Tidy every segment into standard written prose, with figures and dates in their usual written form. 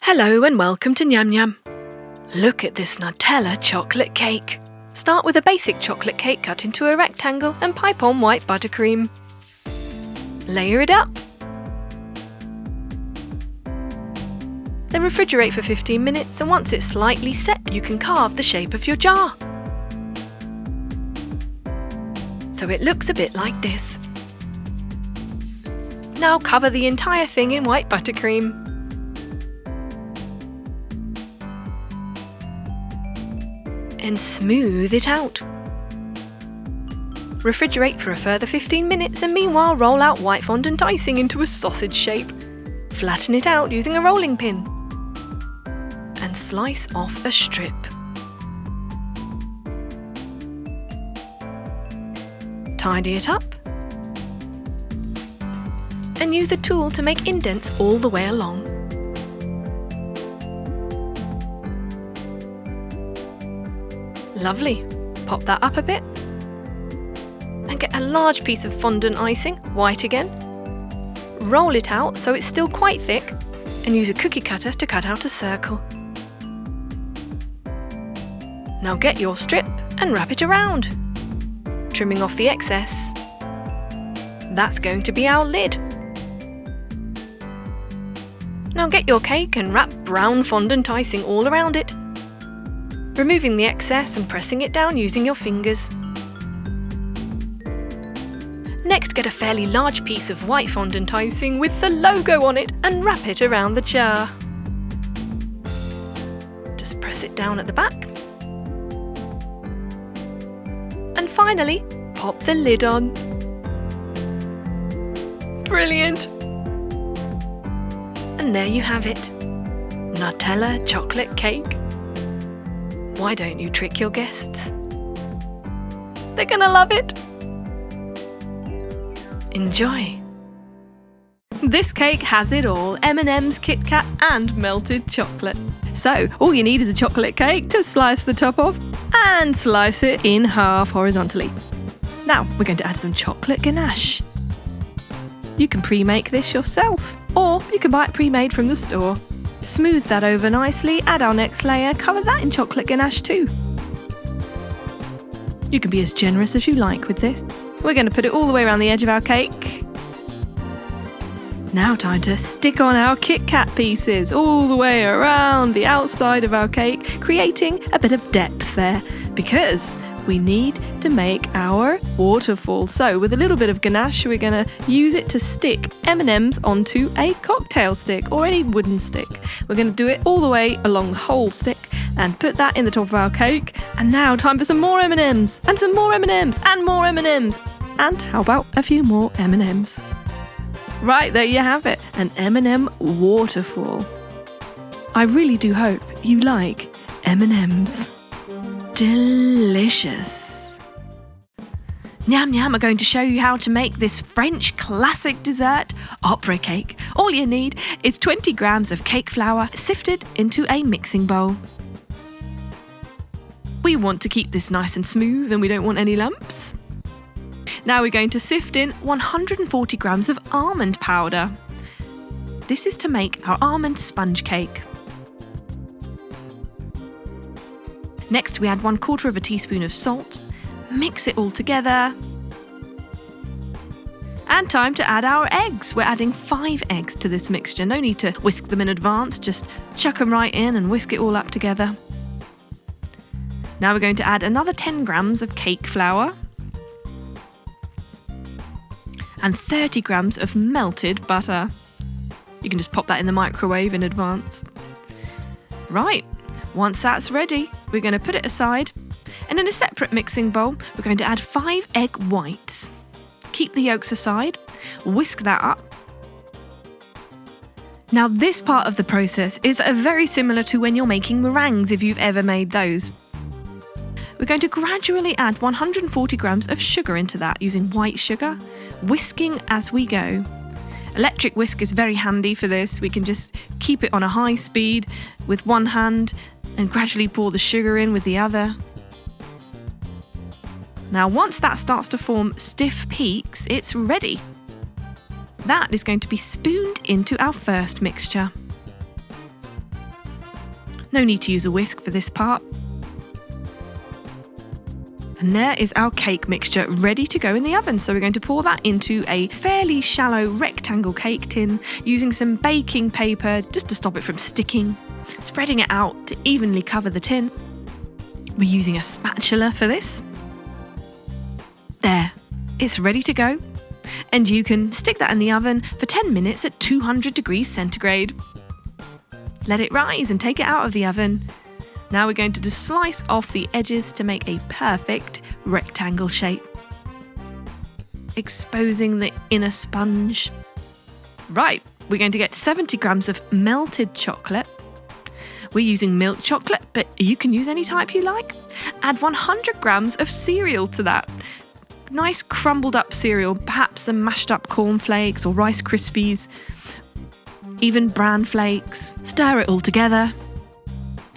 Hello and welcome to NyamNyam. Look at this Nutella chocolate cake. Start with a basic chocolate cake cut into a rectangle and pipe on white buttercream. Layer it up. Then refrigerate for 15 minutes, and once it's slightly set, you can carve the shape of your jar. So it looks a bit like this. Now cover the entire thing in white buttercream. And smooth it out. Refrigerate for a further 15 minutes and meanwhile roll out white fondant icing into a sausage shape. Flatten it out using a rolling pin. And slice off a strip. Tidy it up. And use a tool to make indents all the way along. Lovely. Pop that up a bit. And get a large piece of fondant icing, white again. Roll it out so it's still quite thick, and use a cookie cutter to cut out a circle. Now get your strip and wrap it around, trimming off the excess. That's going to be our lid. Now get your cake and wrap brown fondant icing all around it, removing the excess and pressing it down using your fingers. Next, get a fairly large piece of white fondant icing with the logo on it and wrap it around the jar. Just press it down at the back. And finally, pop the lid on. Brilliant! And there you have it, Nutella chocolate cake. Why don't you trick your guests? They're gonna love it! Enjoy! This cake has it all, M&M's, Kit Kat and melted chocolate. So, all you need is a chocolate cake to slice the top off and slice it in half horizontally. Now, we're going to add some chocolate ganache. You can pre-make this yourself, or you can buy it pre-made from the store. Smooth that over nicely, add our next layer, cover that in chocolate ganache too. You can be as generous as you like with this. We're going to put it all the way around the edge of our cake. Now time to stick on our Kit Kat pieces all the way around the outside of our cake, creating a bit of depth there, because we need to make our waterfall. So with a little bit of ganache, we're going to use it to stick M&Ms onto a cocktail stick or any wooden stick. We're going to do it all the way along the whole stick and put that in the top of our cake. And now time for some more M&Ms and some more M&Ms and more M&Ms. And how about a few more M&Ms? Right, there you have it, an M&M waterfall. I really do hope you like M&Ms. Delicious! NyamNyam are going to show you how to make this French classic dessert, opera cake. All you need is 20 grams of cake flour sifted into a mixing bowl. We want to keep this nice and smooth and we don't want any lumps. Now we're going to sift in 140 grams of almond powder. This is to make our almond sponge cake. Next, we add 1/4 teaspoon of salt, mix it all together. And time to add our eggs. We're adding 5 eggs to this mixture. No need to whisk them in advance, just chuck them right in and whisk it all up together. Now we're going to add another 10 grams of cake flour and 30 grams of melted butter. You can just pop that in the microwave in advance. Right. Once that's ready, we're going to put it aside, and in a separate mixing bowl, we're going to add 5 egg whites. Keep the yolks aside, whisk that up. Now this part of the process is very similar to when you're making meringues, if you've ever made those. We're going to gradually add 140 grams of sugar into that using white sugar, whisking as we go. Electric whisk is very handy for this. We can just keep it on a high speed with one hand and gradually pour the sugar in with the other. Now once that starts to form stiff peaks, it's ready. That is going to be spooned into our first mixture. No need to use a whisk for this part. And there is our cake mixture ready to go in the oven. So we're going to pour that into a fairly shallow rectangle cake tin using some baking paper just to stop it from sticking, spreading it out to evenly cover the tin. We're using a spatula for this. There, it's ready to go. And you can stick that in the oven for 10 minutes at 200 degrees centigrade. Let it rise and take it out of the oven. Now we're going to just slice off the edges to make a perfect rectangle shape, exposing the inner sponge. Right, we're going to get 70 grams of melted chocolate. We're using milk chocolate, but you can use any type you like. Add 100 grams of cereal to that. Nice crumbled up cereal, perhaps some mashed up cornflakes or Rice Krispies, even bran flakes. Stir it all together.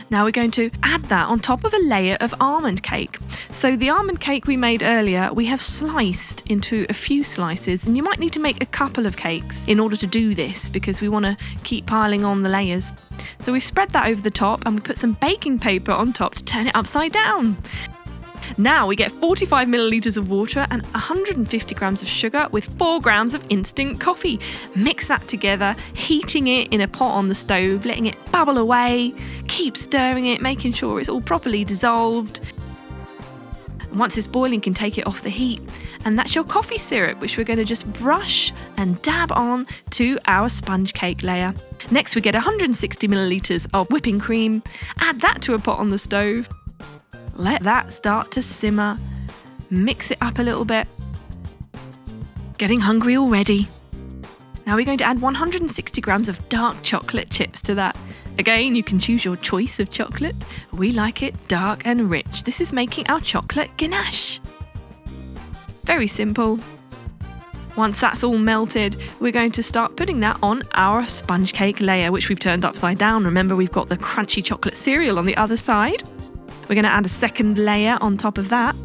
Now we're going to add that on top of a layer of almond cake. So the almond cake we made earlier, we have sliced into a few slices, and you might need to make a couple of cakes in order to do this because we want to keep piling on the layers. So we spread that over the top and we put some baking paper on top to turn it upside down. Now we get 45 millilitres of water and 150 grams of sugar with 4 grams of instant coffee. Mix that together, heating it in a pot on the stove, letting it bubble away. Keep stirring it, making sure it's all properly dissolved. Once it's boiling, you can take it off the heat. And that's your coffee syrup, which we're going to just brush and dab on to our sponge cake layer. Next, we get 160 millilitres of whipping cream. Add that to a pot on the stove. Let that start to simmer. Mix it up a little bit. Getting hungry already. Now we're going to add 160 grams of dark chocolate chips to that. Again, you can choose your choice of chocolate. We like it dark and rich. This is making our chocolate ganache. Very simple. Once that's all melted, we're going to start putting that on our sponge cake layer, which we've turned upside down. Remember, we've got the crunchy chocolate cereal on the other side. We're going to add a second layer on top of that.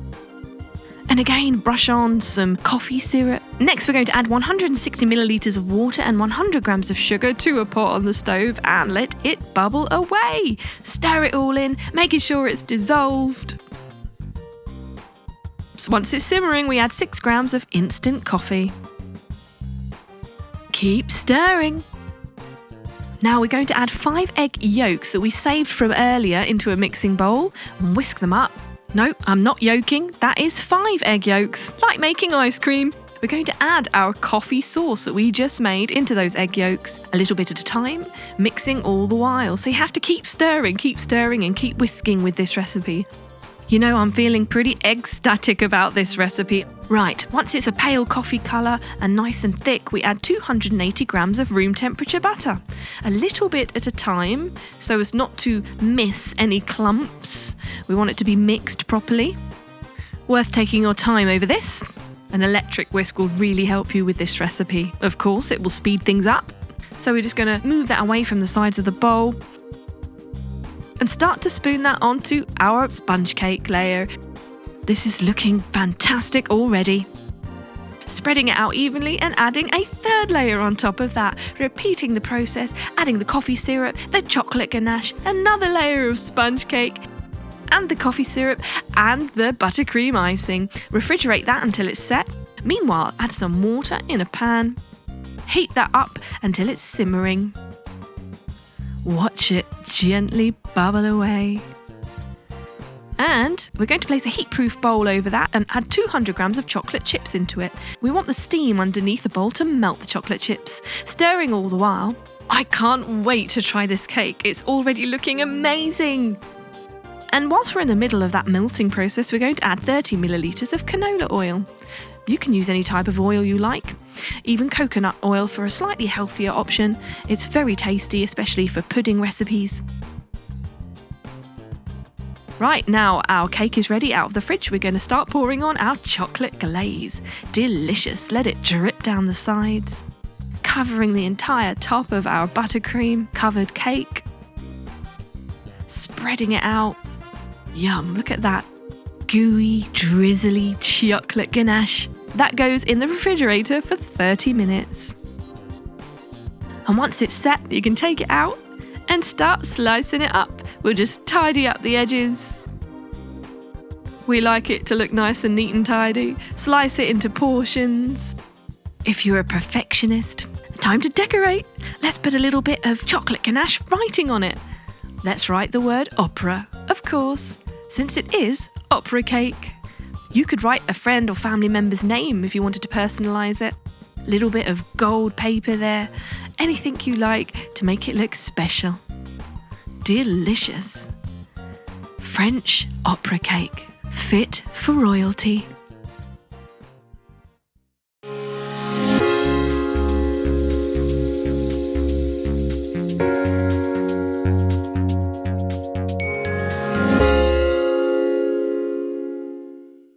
And again, brush on some coffee syrup. Next, we're going to add 160 millilitres of water and 100 grams of sugar to a pot on the stove and let it bubble away. Stir it all in, making sure it's dissolved. So once it's simmering, we add 6 grams of instant coffee. Keep stirring. Now we're going to add 5 egg yolks that we saved from earlier into a mixing bowl and whisk them up. No, I'm not yolking, that is 5 egg yolks, like making ice cream. We're going to add our coffee sauce that we just made into those egg yolks, a little bit at a time, mixing all the while. So you have to keep stirring and keep whisking with this recipe. You know, I'm feeling pretty ecstatic about this recipe. Right, once it's a pale coffee colour and nice and thick, we add 280 grams of room temperature butter. A little bit at a time, so as not to miss any clumps. We want it to be mixed properly. Worth taking your time over this. An electric whisk will really help you with this recipe. Of course, it will speed things up. So we're just going to move that away from the sides of the bowl and start to spoon that onto our sponge cake layer. This is looking fantastic already. Spreading it out evenly and adding a third layer on top of that, repeating the process, adding the coffee syrup, the chocolate ganache, another layer of sponge cake, and the coffee syrup and the buttercream icing. Refrigerate that until it's set. Meanwhile, add some water in a pan. Heat that up until it's simmering. Watch it gently bubble away. And we're going to place a heat-proof bowl over that and add 200 grams of chocolate chips into it. We want the steam underneath the bowl to melt the chocolate chips, stirring all the while. I can't wait to try this cake. It's already looking amazing. And whilst we're in the middle of that melting process, we're going to add 30 millilitres of canola oil. You can use any type of oil you like, even coconut oil for a slightly healthier option. It's very tasty, especially for pudding recipes. Right, now our cake is ready out of the fridge. We're going to start pouring on our chocolate glaze. Delicious. Let it drip down the sides, covering the entire top of our buttercream covered cake. Spreading it out. Yum, look at that. Gooey, drizzly chocolate ganache. That goes in the refrigerator for 30 minutes. And once it's set, you can take it out and start slicing it up We'll just tidy up the edges. We like it to look nice and neat and tidy. Slice it into portions. If you're a perfectionist, time to decorate. Let's put a little bit of chocolate ganache writing on it. Let's write the word opera, of course, since it is opera cake. You could write a friend or family member's name if you wanted to personalise it. Little bit of gold paper there. Anything you like to make it look special. Delicious. French opera cake, fit for royalty.